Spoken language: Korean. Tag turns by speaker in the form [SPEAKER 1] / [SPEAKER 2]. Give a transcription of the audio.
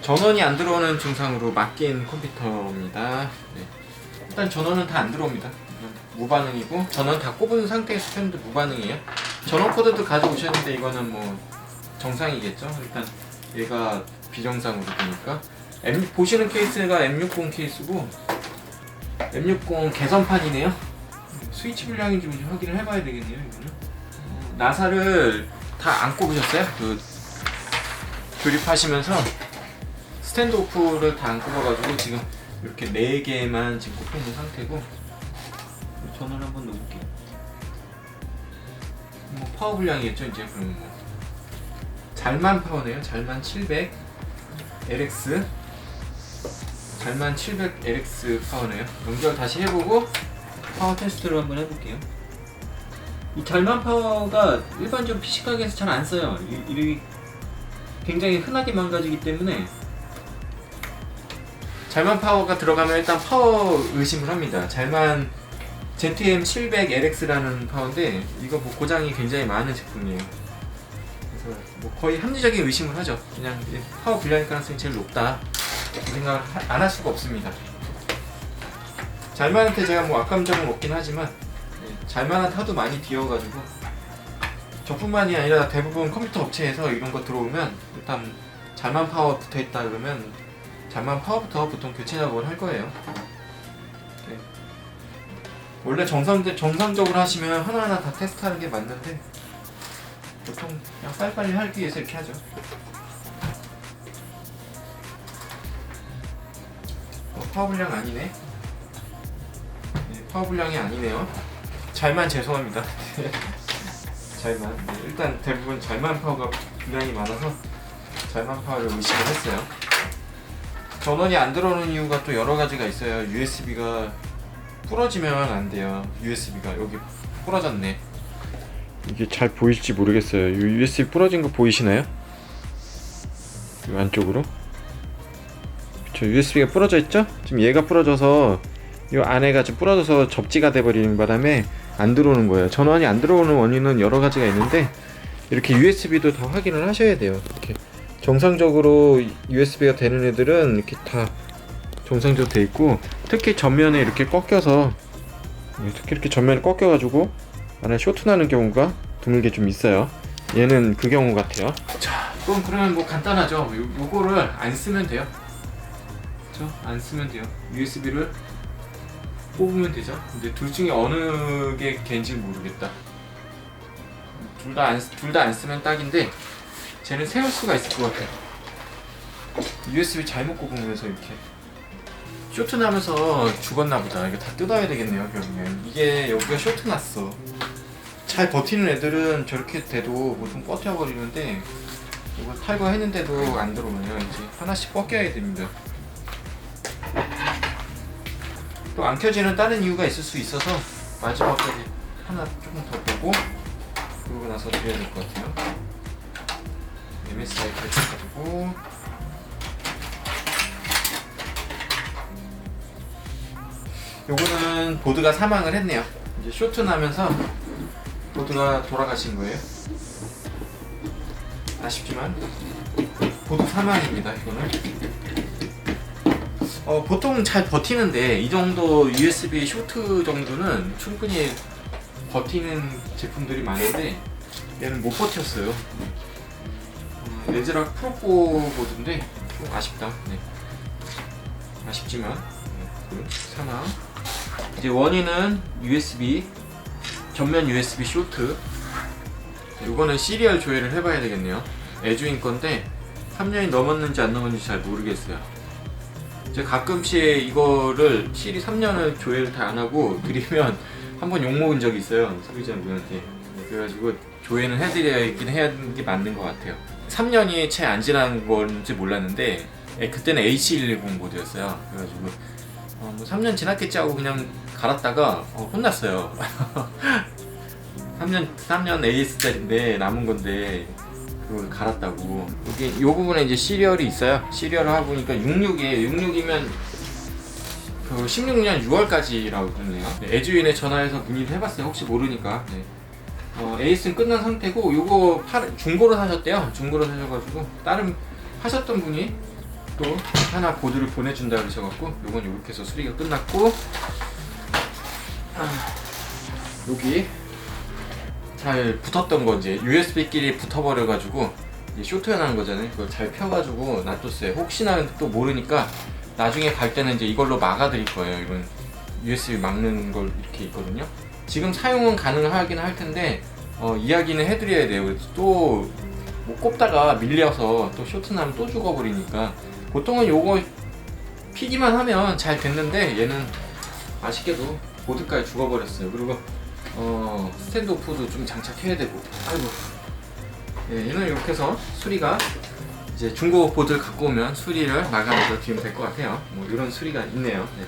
[SPEAKER 1] 전원이 안 들어오는 증상으로 맡긴 컴퓨터입니다. 네. 일단 전원은 다 안 들어옵니다. 무반응이고 전원 다 꼽은 상태에서 켰는데 무반응이에요. 전원 코드도 가져오셨는데 이거는 뭐 정상이겠죠. 일단 얘가 비정상으로 되니까 보시는 케이스가 M60 케이스고 M60 개선판이네요. 스위치 분량인지 좀 확인을 해봐야 되겠네요. 이거는 나사를 다 안 꼽으셨어요? 그 조립하시면서 스탠드 오프를 다 안 꼽아가지고 지금 이렇게 4개만 지금 꼽혀 있는 상태고. 전원 한번 넣어볼게요. 뭐 파워 분량이겠죠 이제. 그러면 뭐 잘만 파워네요. 잘만 700 LX, 잘만 700 LX 파워네요. 연결 다시 해보고 파워 테스트를 한번 해볼게요. 이 잘만 파워가 일반적으로 PC 가게에서 잘 안 써요. 이 굉장히 흔하게 망가지기 때문에 잘만 파워가 들어가면 일단 파워 의심을 합니다. 잘만 ZM700LX라는 파워인데 이거 뭐 고장이 굉장히 많은 제품이에요. 그래서 뭐 거의 합리적인 의심을 하죠. 그냥 파워 불량일 가능성이 제일 높다 이 생각을 안 할 수가 없습니다. 잘만한테 제가 뭐 악감정은 없긴 하지만 잘만한테 하도 많이 비워가지고 저뿐만이 아니라 대부분 컴퓨터 업체에서 이런 거 들어오면 일단 잘만 파워 붙어있다 그러면 잘만 파워부터 보통 교체 작업을 할 거예요. 네. 원래 정상적으로 하시면 하나하나 다 테스트하는 게 맞는데 보통 그냥 빨리빨리 하기 위해서 이렇게 하죠. 파워 불량 아니네. 네, 파워 불량이 아니네요. 잘만 죄송합니다. 잘만. 네, 일단 대부분 잘만 파워가 분량이 많아서 잘만 파워를 의식을 했어요. 전원이 안 들어오는 이유가 또 여러 가지가 있어요. USB가 부러지면 안 돼요. USB가 여기 부러졌네. 이게 잘 보일지 모르겠어요. USB 부러진 거 보이시나요? 이 안쪽으로. 그쵸, USB가 부러져 있죠? 지금 얘가 부러져서 이 안에가 좀 부러져서 접지가 돼버리는 바람에 안 들어오는 거예요. 전원이 안 들어오는 원인은 여러 가지가 있는데 이렇게 USB도 다 확인을 하셔야 돼요. 이렇게 정상적으로 USB가 되는 애들은 이렇게 다 정상적으로 돼 있고, 특히 전면에 이렇게 꺾여서 이렇게 전면에 꺾여가지고 안에 쇼트 나는 경우가 드물게 좀 있어요. 얘는 그 경우 같아요. 자, 그러면 뭐 간단하죠. 요거를 안 쓰면 돼요. 그렇죠? 안 쓰면 돼요. USB를 뽑으면 되죠. 근데 둘 중에 어느 게 걔인지 모르겠다. 둘 다 안 쓰면 딱인데 쟤는 세울 수가 있을 것 같아. USB 잘못 꼽으면서 이렇게 쇼트 나면서 죽었나 보다. 이거 다 뜯어야 되겠네요. 결국엔 이게 여기가 쇼트 났어. 잘 버티는 애들은 저렇게 돼도 보통 버텨버리는데 이거 탈거했는데도 안 들어오네요. 이제 하나씩 벗겨야 됩니다. 또 안 켜지는 다른 이유가 있을 수 있어서 마지막까지 하나 조금 더 보고 그러고 나서 드려야 될 것 같아요. MSI 펼쳐가지고 요거는 보드가 사망을 했네요. 이제 쇼트 나면서 보드가 돌아가신 거예요. 아쉽지만 보드 사망입니다. 이거는 보통 잘 버티는데 이 정도 USB 쇼트 정도는 충분히 버티는 제품들이 많은데 얘는 못 버텼어요. 레즈락 프로포 보드인데 좀 아쉽다. 네. 아쉽지만 사망. 이제 원인은 USB, 전면 USB 쇼트. 이거는 시리얼 조회를 해봐야 되겠네요. 에듀인 건데 3년이 넘었는지 안 넘었는지 잘 모르겠어요. 제가 가끔씩 이거를 시리 3년을 조회를 다 안 하고 드리면 한번 욕먹은 적이 있어요. 소비자분한테. 그래가지고 조회는 해드려야긴 해야 하는 게 맞는 것 같아요. 3년이 채 안 지난 건지 몰랐는데 그때는 AC110 모드였어요. 그래가지고 뭐 3년 지났겠지 하고 그냥 갈았다가 혼났어요. 3년 AS짜리인데 남은 건데 그걸 갈았다고. 여기 요 부분에 이제 시리얼이 있어요. 시리얼을 하고 보니까 66이에요. 66이면 그 16년 6월까지라고 그러네요. 네, 에듀인에 전화해서 문의를 해봤어요. 혹시 모르니까. 네. 에이스는 끝난 상태고 요거 중고로 사셨대요. 중고로 사셔가지고 다른 하셨던 분이 또 하나 보드를 보내준다 그러셔갖고 요건 이렇게 해서 수리가 끝났고, 여기 잘 붙었던 거 이제 USB끼리 붙어버려가지고 이제 쇼트가 나는 거잖아요. 그걸 잘 펴가지고 놔뒀어요. 혹시나 또 모르니까 나중에 갈 때는 이제 이걸로 막아드릴 거예요. 이런 USB 막는 걸 이렇게 있거든요. 지금 사용은 가능하긴 할 텐데 이야기는 해드려야 돼요. 그래서 또 뭐 꼽다가 밀려서 또 쇼트 나면 또 죽어버리니까, 보통은 요거 피기만 하면 잘 됐는데 얘는 아쉽게도 보드까지 죽어버렸어요. 그리고 스탠드 오프도 좀 장착해야 되고, 아이고. 예, 얘는 이렇게 해서 수리가, 이제 중고 보드를 갖고 오면 수리를 마감해서 드리면 될 것 같아요. 뭐 이런 수리가 있네요. 네.